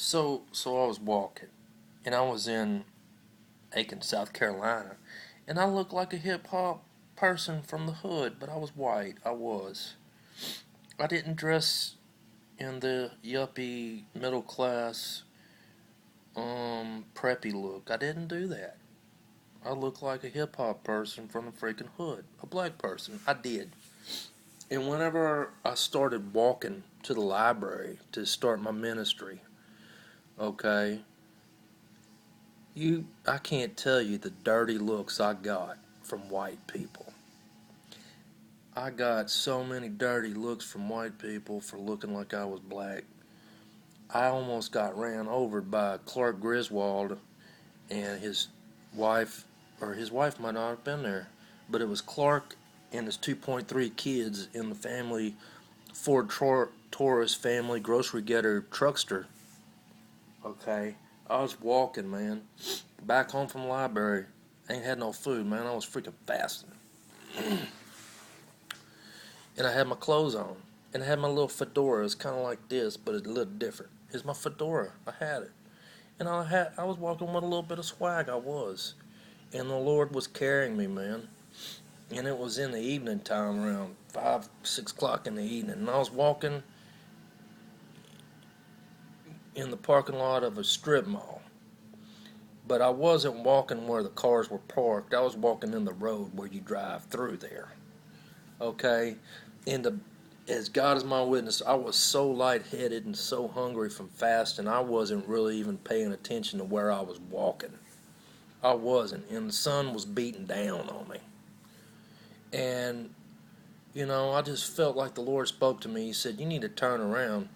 So I was walking, and I was in Aiken, South Carolina, and I looked like a hip hop person from the hood, but I was white. I was. I didn't dress in the yuppie middle class preppy look. I didn't do that. I looked like a hip hop person from the freaking hood, a black person. I did. And whenever I started walking to the library to start my ministry, okay, I can't tell you the dirty looks I got from white people. I got so many dirty looks from white people for looking like I was black. I almost got ran over by Clark Griswold and his wife, or his wife might not have been there, but it was Clark and his 2.3 kids in the family Ford Taurus family grocery getter truckster. Okay, I was walking, man, back home from the library. Ain't had no food, man. I was freaking fasting. And I had my clothes on. And I had my little fedora. It's kind of like this, but it's a little different. It's my fedora. I had it. And I was walking with a little bit of swag. I was. And the Lord was carrying me, man. And it was in the evening time, around 5, 6 o'clock in the evening. And I was walking in the parking lot of a strip mall. But I wasn't walking where the cars were parked. I was walking in the road where you drive through there. Okay? And as God is my witness, I was so lightheaded and so hungry from fasting, I wasn't really even paying attention to where I was walking. I wasn't. And the sun was beating down on me. And, I just felt like the Lord spoke to me. He said, you need to turn around.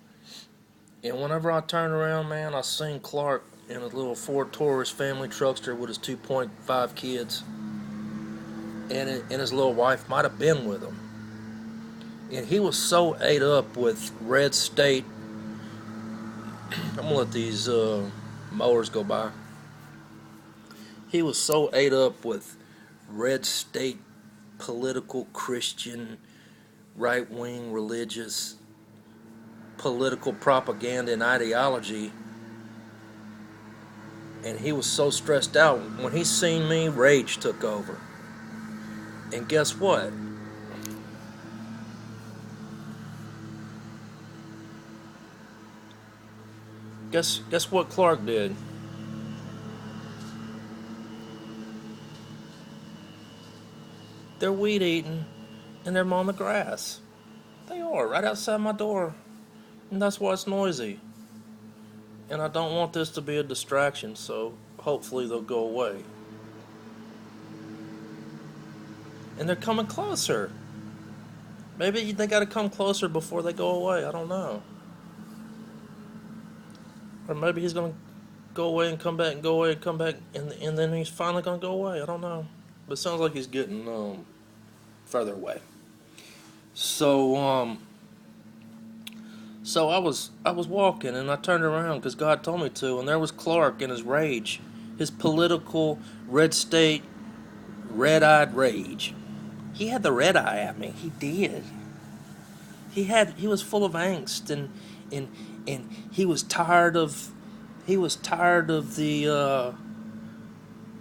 And whenever I turned around, man, I seen Clark in a little Ford Taurus family truckster with his 2.5 kids. And his little wife might have been with him. And he was so ate up with red state. I'm going to let these mowers go by. He was so ate up with red state political Christian right-wing religious political propaganda and ideology, and he was so stressed out. When he seen me, rage took over. And guess what? Guess what Clark did? They're weed eating and they're mowing the grass. They are right outside my door, and that's why it's noisy. And I don't want this to be a distraction, so hopefully they'll go away. And they're coming closer. Maybe they gotta come closer before they go away. I don't know. Or maybe he's gonna go away and come back and go away and come back, and then he's finally gonna go away. I don't know. But it sounds like he's getting further away. So So I was walking and I turned around because God told me to, and there was Clark in his rage, his political red state, red-eyed rage. He had the red eye at me. He did. He was full of angst and and he was tired of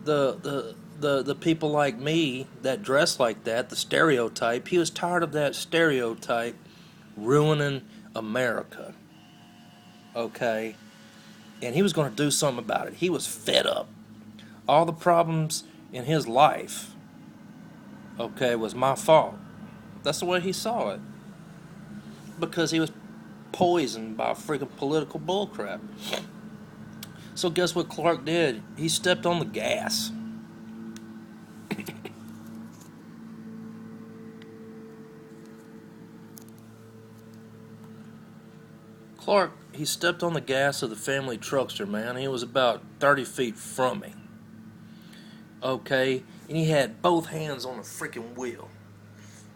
the people like me that dress like that, the stereotype. He was tired of that stereotype ruining America. Okay? And he was going to do something about it. He was fed up. All the problems in his life, okay, was my fault. That's the way he saw it. Because he was poisoned by freaking political bullcrap. So guess what Clark did? He stepped on the gas. He stepped on the gas of the family truckster, man. He was about 30 feet from me. Okay? And he had both hands on the freaking wheel.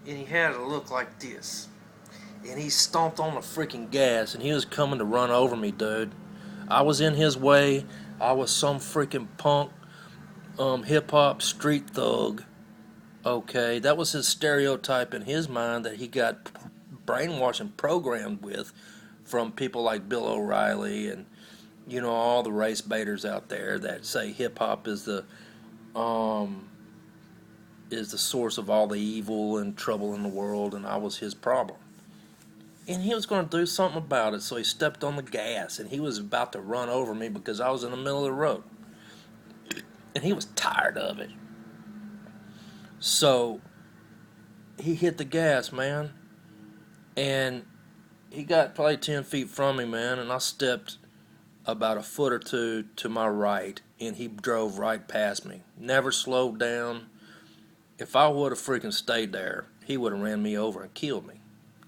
And he had it look like this. And he stomped on the freaking gas, and he was coming to run over me, dude. I was in his way. I was some freaking punk, hip-hop street thug. Okay? That was his stereotype in his mind that he got brainwashed and programmed with from people like Bill O'Reilly and You know, all the race baiters out there that say hip hop um is the source of all the evil and trouble in the world, and I was his problem. And he was going to do something about it, so he stepped on the gas, and he was about to run over me because I was in the middle of the road. And he was tired of it. So he hit the gas, man, and he got probably 10 feet from me, man, and I stepped about a foot or two to my right, and he drove right past me. Never slowed down. If I would have freaking stayed there, he would have ran me over and killed me.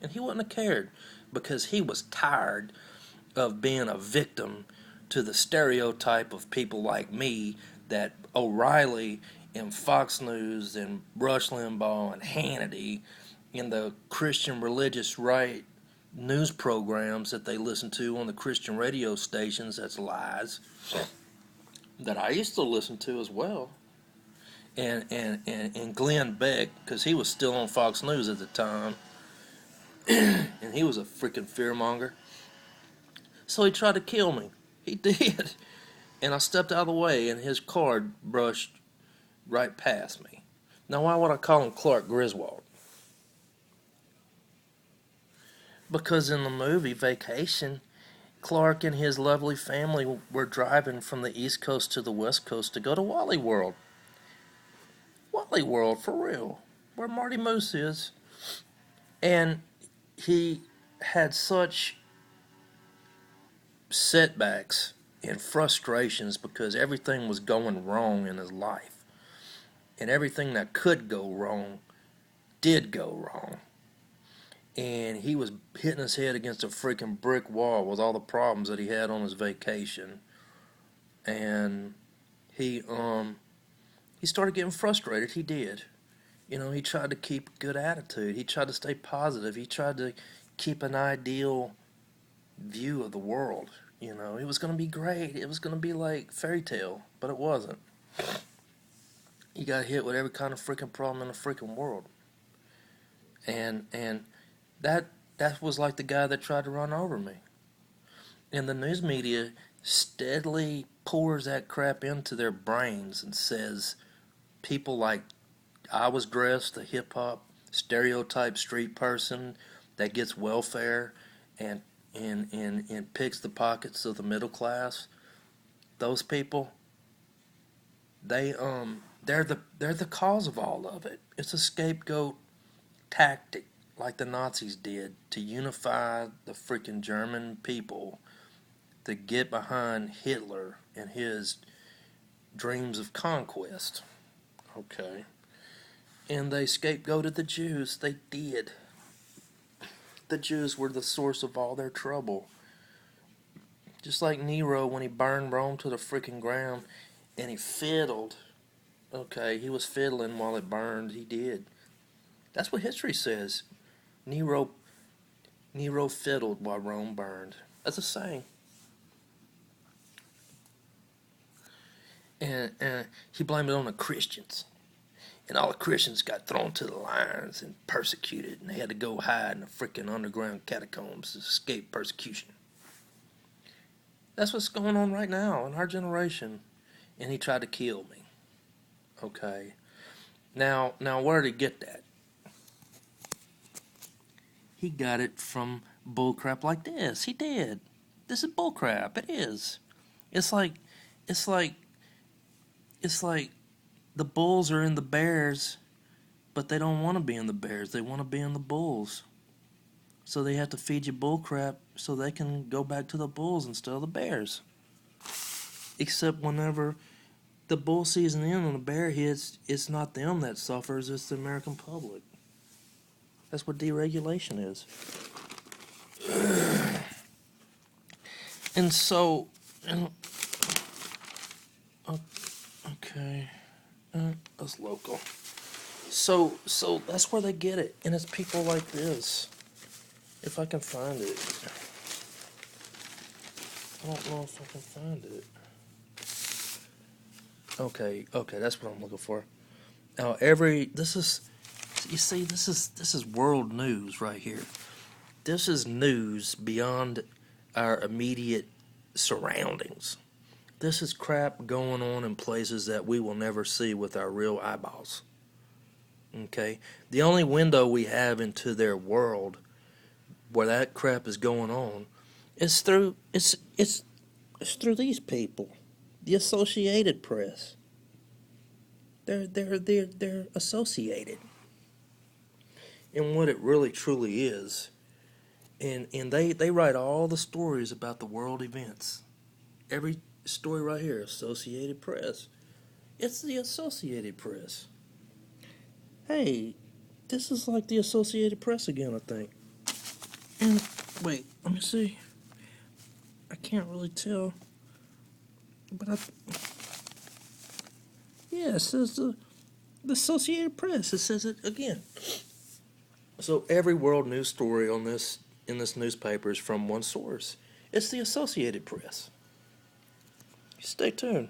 And he wouldn't have cared because he was tired of being a victim to the stereotype of people like me that O'Reilly and Fox News and Rush Limbaugh and Hannity and the Christian religious right news programs that they listen to on the Christian radio stations, that's lies, that I used to listen to as well. And Glenn Beck, because he was still on Fox News at the time, and he was a freaking fearmonger. So he tried to kill me. He did. And I stepped out of the way, and his car brushed right past me. Now, why would I call him Clark Griswold? Because in the movie Vacation, Clark and his lovely family were driving from the East Coast to the West Coast to go to Wally World. Wally World, for real. Where Marty Moose is. And he had such setbacks and frustrations because everything was going wrong in his life. And everything that could go wrong did go wrong. And he was hitting his head against a freaking brick wall with all the problems that he had on his vacation. And he started getting frustrated. He did. You know, he tried to keep a good attitude. He tried to stay positive. He tried to keep an ideal view of the world. You know, it was going to be great. It was going to be like fairy tale, but it wasn't. He got hit with every kind of freaking problem in the freaking world. And that was like the guy that tried to run over me. And the news media steadily pours that crap into their brains and says people like I was dressed, a hip-hop stereotype street person that gets welfare and picks the pockets of the middle class, those people, they're the cause of all of it. It's a scapegoat tactic like the Nazis did to unify the freaking German people to get behind Hitler and his dreams of conquest. Okay. And they scapegoated the Jews. They did. The Jews were the source of all their trouble. Just like Nero when he burned Rome to the freaking ground and he fiddled. Okay, he was fiddling while it burned. He did. That's what history says. Nero fiddled while Rome burned. That's a saying. And he blamed it on the Christians. And all the Christians got thrown to the lions and persecuted, and they had to go hide in the freaking underground catacombs to escape persecution. That's what's going on right now in our generation. And he tried to kill me. Okay. Now where did he get that? He got it from bullcrap like this. He did. This is bullcrap. It is. It's like the bulls are in the bears, but they don't want to be in the bears. They want to be in the bulls. So they have to feed you bullcrap so they can go back to the bulls instead of the bears. Except whenever the bull season ends and the bear hits, it's not them that suffers, it's the American public. That's what deregulation is. And so, okay, that's local. So that's where they get it, and it's people like this. If I can find it, I don't know if I can find it. Okay, that's what I'm looking for. Now this is world news right here. This is news beyond our immediate surroundings. This is crap going on in places that we will never see with our real eyeballs. Okay? The only window we have into their world where that crap is going on is through it's through these people. The Associated Press. They're associated. And what it really truly is. And they write all the stories about the world events. Every story right here, Associated Press. It's the Associated Press. Hey, this is like the Associated Press again, I think. And wait, let me see. I can't really tell, but yeah, it says the Associated Press. It says it again. So every world news story on this in this newspaper is from one source. It's the Associated Press. Stay tuned.